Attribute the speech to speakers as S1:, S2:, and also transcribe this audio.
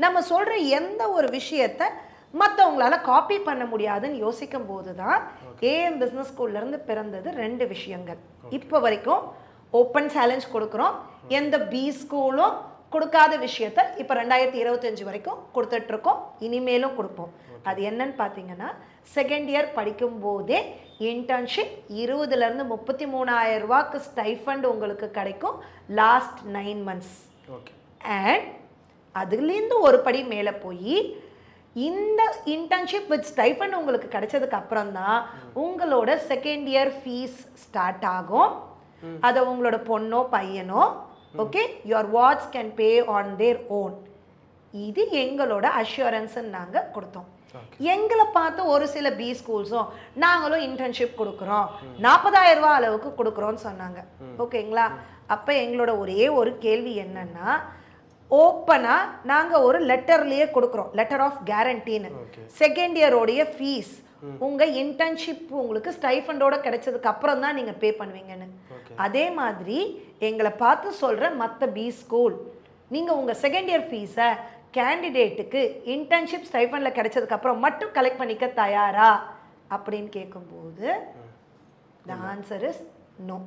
S1: நம்ம சொல்கிற எந்த ஒரு விஷயத்த மற்றவங்களால காப்பி பண்ண முடியாதுன்னு யோசிக்கும் போது தான் ஏஎம் பிஸ்னஸ் ஸ்கூல்லேருந்து பிறந்தது 2 விஷயங்கள். இப்போ வரைக்கும் ஓப்பன் சேலஞ்ச் கொடுக்குறோம். எந்த பி ஸ்கூலும் கொடுக்காத விஷயத்த இப்போ 2025 வரைக்கும் கொடுத்துட்ருக்கோம். இனிமேலும் கொடுப்போம். அது என்னன்னு பார்த்தீங்கன்னா, செகண்ட் இயர் படிக்கும்போதே இன்டர்ன்ஷிப் 20,000 33,000 ரூபாய்க்கு ஸ்டைஃபண்ட் உங்களுக்கு கிடைக்கும் லாஸ்ட் 9 months. அண்ட் அதுலேருந்து ஒரு படி மேலே போய் இந்த இன்டர்ன்ஷிப் வித் ஸ்டைஃபண்ட் உங்களுக்கு கிடைச்சதுக்கு அப்புறம் தான் உங்களோட செகண்ட் இயர் ஃபீஸ் ஸ்டார்ட் ஆகும். அதை உங்களோட பொண்ணோ பையனோ okay your wards can pay on their own. இது எங்களோட அஷூரன்ஸ்ன்னு நாங்கள் கொடுத்தோம். எங்களை பார்த்து ஒரு சில பி ஸ்கூல்ஸும் நாங்களும் இன்டர்ன்ஷிப் கொடுக்குறோம் 40,000 ரூபா அளவுக்கு கொடுக்குறோன்னு சொன்னாங்க. ஓகேங்களா? அப்போ எங்களோட ஒரே ஒரு கேள்வி என்னன்னா, ஓப்பனாக நாங்கள் ஒரு லெட்டர்லேயே கொடுக்குறோம், லெட்டர் ஆஃப் கேரண்டின்னு. செகண்ட் இயரோடைய ஃபீஸ் உங்கள் இன்டர்ன்ஷிப் உங்களுக்கு ஸ்டைஃபண்டோட கிடைச்சதுக்கு அப்புறம் தான் நீங்கள் பே பண்ணுவீங்கன்னு. அதே மாதிரி எங்களை பார்த்து சொல்கிற மற்ற பி ஸ்கூல் நீங்கள் உங்கள் செகண்ட் இயர் ஃபீஸை கேண்டிடேட்டுக்கு இன்டர்ன்ஷிப் ஸ்டைஃபண்டில் கிடைச்சதுக்கப்புறம் மட்டும் கலெக்ட் பண்ணிக்க தயாரா அப்படின்னு கேட்கும்போது த ஆன்சர் இஸ் நோ.